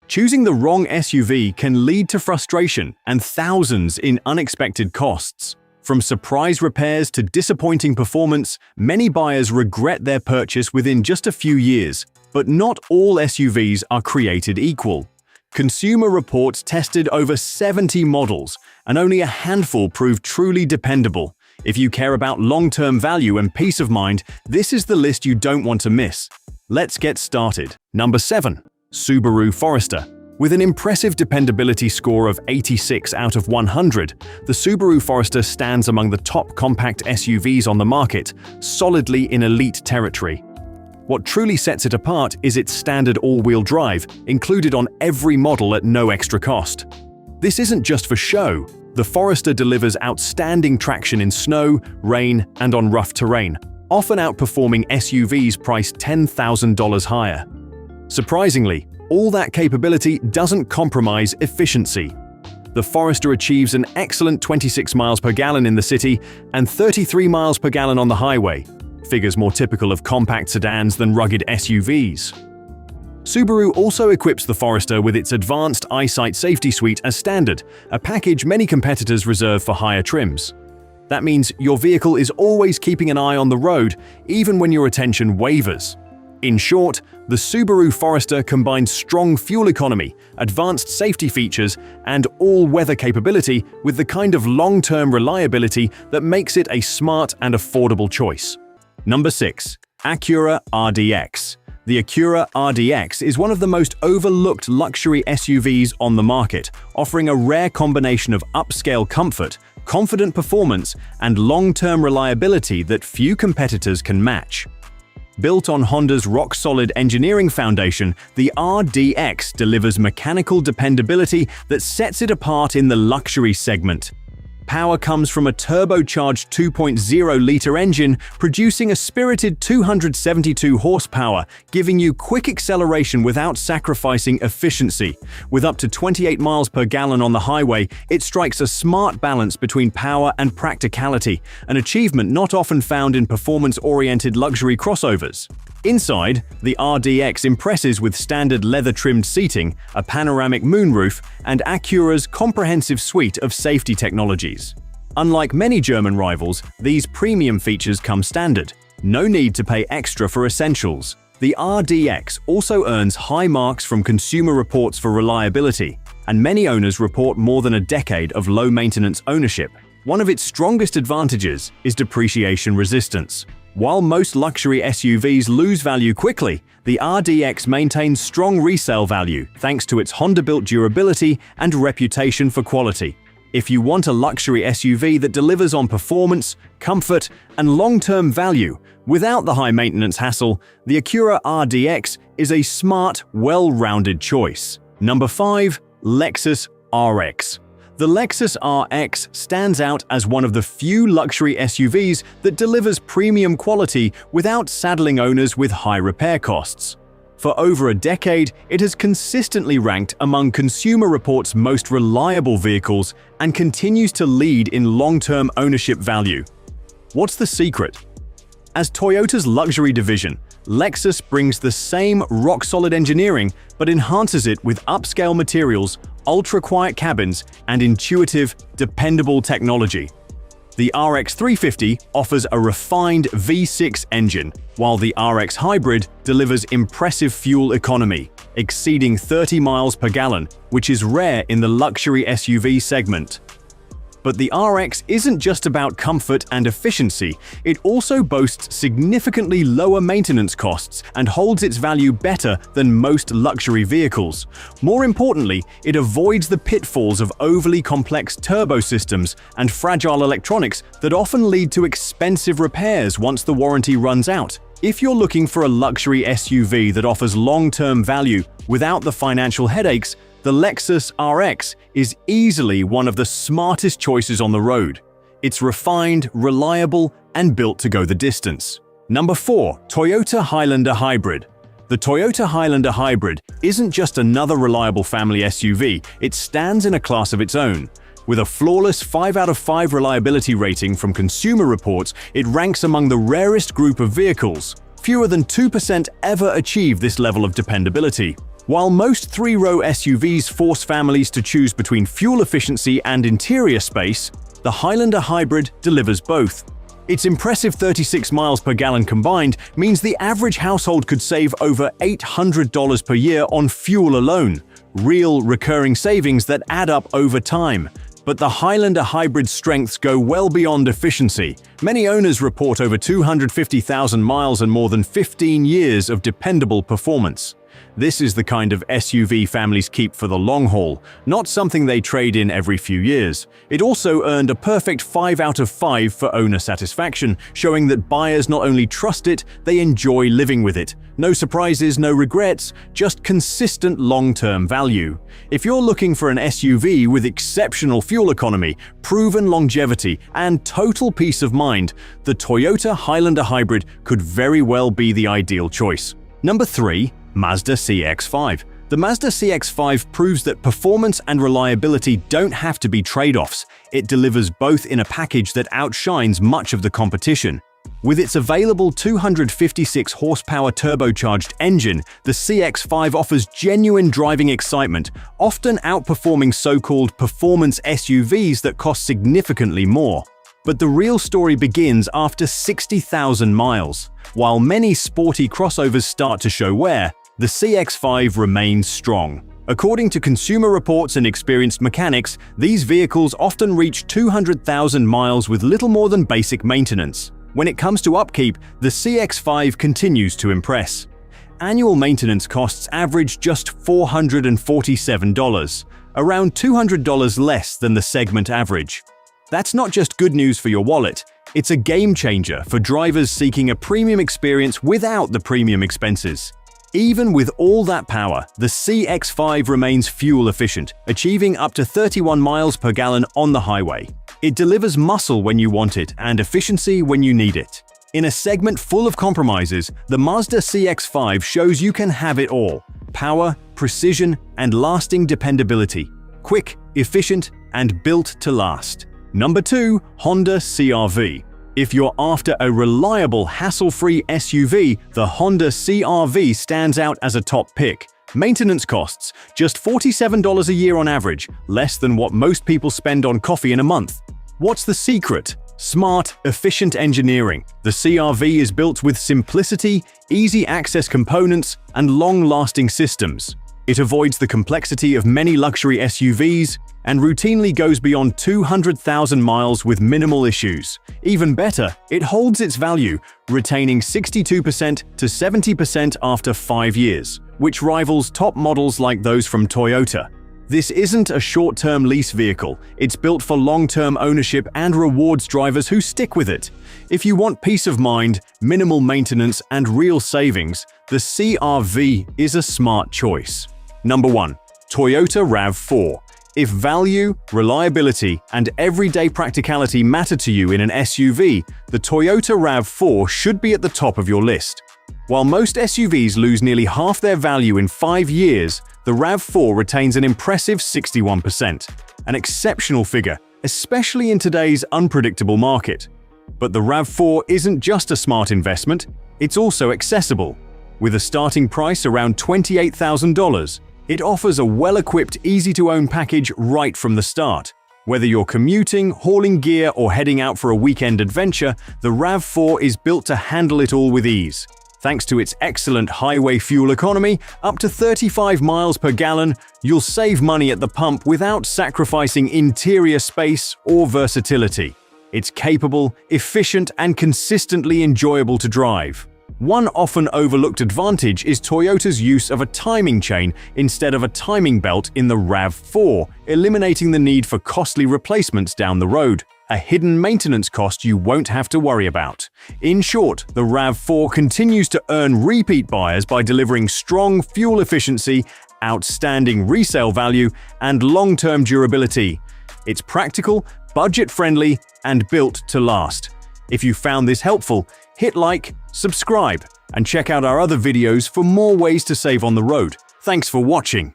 Choosing the wrong SUV can lead to frustration and thousands in unexpected costs. From surprise repairs to disappointing performance, many buyers regret their purchase within just a few years. But not all SUVs are created equal. Consumer Reports tested over 70 models, and only a handful proved truly dependable. If you care about long-term value and peace of mind, this is the list you don't want to miss. Let's get started. Number 7. Subaru Forester. With an impressive dependability score of 86 out of 100, the Subaru Forester stands among the top compact SUVs on the market, solidly in elite territory. What truly sets it apart is its standard all-wheel drive, included on every model at no extra cost. This isn't just for show. The Forester delivers outstanding traction in snow, rain, and on rough terrain, often outperforming SUVs priced $10,000 higher. Surprisingly, all that capability doesn't compromise efficiency. The Forester achieves an excellent 26 miles per gallon in the city and 33 miles per gallon on the highway, figures more typical of compact sedans than rugged SUVs. Subaru also equips the Forester with its advanced EyeSight safety suite as standard, a package many competitors reserve for higher trims. That means your vehicle is always keeping an eye on the road, even when your attention wavers. In short, the Subaru Forester combines strong fuel economy, advanced safety features, and all-weather capability with the kind of long-term reliability that makes it a smart and affordable choice. Number 6. Acura Rdx. The Acura Rdx is one of the most overlooked luxury SUVs on the market, offering a rare combination of upscale comfort, confident performance, and long-term reliability that few competitors can match. Built on Honda's rock-solid engineering foundation, the Rdx delivers mechanical dependability that sets it apart in the luxury segment. Power comes from a turbocharged 2.0-liter engine, producing a spirited 272 horsepower, giving you quick acceleration without sacrificing efficiency. With up to 28 miles per gallon on the highway, it strikes a smart balance between power and practicality, an achievement not often found in performance-oriented luxury crossovers. Inside, the Rdx impresses with standard leather-trimmed seating, a panoramic moonroof, and Acura's comprehensive suite of safety technologies. Unlike many German rivals, these premium features come standard. No need to pay extra for essentials. The Rdx also earns high marks from Consumer Reports for reliability, and many owners report more than a decade of low-maintenance ownership. One of its strongest advantages is depreciation resistance. While most luxury SUVs lose value quickly, the Rdx maintains strong resale value thanks to its Honda-built durability and reputation for quality. If you want a luxury SUV that delivers on performance, comfort, and long-term value without the high-maintenance hassle, the Acura Rdx is a smart, well-rounded choice. Number 5. Lexus Rx. The Lexus Rx stands out as one of the few luxury SUVs that delivers premium quality without saddling owners with high repair costs. For over a decade, it has consistently ranked among Consumer Reports' most reliable vehicles and continues to lead in long-term ownership value. What's the secret? As Toyota's luxury division, Lexus brings the same rock-solid engineering but enhances it with upscale materials, ultra-quiet cabins, and intuitive, dependable technology. The RX 350 offers a refined V6 engine, while the RX Hybrid delivers impressive fuel economy, exceeding 30 miles per gallon, which is rare in the luxury SUV segment. But the RX isn't just about comfort and efficiency, it also boasts significantly lower maintenance costs and holds its value better than most luxury vehicles. More importantly, it avoids the pitfalls of overly complex turbo systems and fragile electronics that often lead to expensive repairs once the warranty runs out. If you're looking for a luxury SUV that offers long-term value without the financial headaches, the Lexus RX is easily one of the smartest choices on the road. It's refined, reliable, and built to go the distance. Number 4. Toyota Highlander Hybrid. The Toyota Highlander Hybrid isn't just another reliable family SUV, it stands in a class of its own. With a flawless 5 out of 5 reliability rating from Consumer Reports, it ranks among the rarest group of vehicles. Fewer than 2% ever achieve this level of dependability. While most three-row SUVs force families to choose between fuel efficiency and interior space, the Highlander Hybrid delivers both. Its impressive 36 miles per gallon combined means the average household could save over $800 per year on fuel alone, real recurring savings that add up over time. But the Highlander Hybrid's strengths go well beyond efficiency. Many owners report over 250,000 miles and more than 15 years of dependable performance. This is the kind of SUV families keep for the long haul, not something they trade in every few years. It also earned a perfect 5 out of 5 for owner satisfaction, showing that buyers not only trust it, they enjoy living with it. No surprises, no regrets, just consistent long-term value. If you're looking for an SUV with exceptional fuel economy, proven longevity, and total peace of mind, the Toyota Highlander Hybrid could very well be the ideal choice. Number 3. Mazda CX-5. The Mazda CX-5 proves that performance and reliability don't have to be trade-offs. It delivers both in a package that outshines much of the competition. With its available 256 horsepower turbocharged engine, the CX-5 offers genuine driving excitement, often outperforming so-called performance SUVs that cost significantly more. But the real story begins after 60,000 miles. While many sporty crossovers start to show wear, the CX-5 remains strong. According to Consumer Reports and experienced mechanics, these vehicles often reach 200,000 miles with little more than basic maintenance. When it comes to upkeep, the CX-5 continues to impress. Annual maintenance costs average just $447, around $200 less than the segment average. That's not just good news for your wallet, it's a game changer for drivers seeking a premium experience without the premium expenses. Even with all that power, the CX-5 remains fuel efficient, achieving up to 31 miles per gallon on the highway. It delivers muscle when you want it and efficiency when you need it. In a segment full of compromises, the Mazda CX-5 shows you can have it all: power, precision, and lasting dependability. Quick, efficient, and built to last. Number 2. Honda CR-V. If you're after a reliable, hassle-free SUV, the Honda CR-V stands out as a top pick. Maintenance costs just $47 a year on average, less than what most people spend on coffee in a month. What's the secret? Smart, efficient engineering. The CR-V is built with simplicity, easy access components, and long-lasting systems. It avoids the complexity of many luxury SUVs and routinely goes beyond 200,000 miles with minimal issues. Even better, it holds its value, retaining 62% to 70% after 5 years, which rivals top models like those from Toyota. This isn't a short-term lease vehicle, it's built for long-term ownership and rewards drivers who stick with it. If you want peace of mind, minimal maintenance, and real savings, the CR-V is a smart choice. Number 1. Toyota RAV4. If value, reliability, and everyday practicality matter to you in an SUV, the Toyota RAV4 should be at the top of your list. While most SUVs lose nearly half their value in 5 years, the RAV4 retains an impressive 61%, an exceptional figure, especially in today's unpredictable market. But the RAV4 isn't just a smart investment, it's also accessible. With a starting price around $28,000, it offers a well-equipped, easy-to-own package right from the start. Whether you're commuting, hauling gear, or heading out for a weekend adventure, the RAV4 is built to handle it all with ease. Thanks to its excellent highway fuel economy, up to 35 miles per gallon, you'll save money at the pump without sacrificing interior space or versatility. It's capable, efficient, and consistently enjoyable to drive. One often overlooked advantage is Toyota's use of a timing chain instead of a timing belt in the RAV4, eliminating the need for costly replacements down the road, a hidden maintenance cost you won't have to worry about. In short, the RAV4 continues to earn repeat buyers by delivering strong fuel efficiency, outstanding resale value, and long-term durability. It's practical, budget-friendly, and built to last. If you found this helpful, hit like, subscribe, and check out our other videos for more ways to save on the road. Thanks for watching.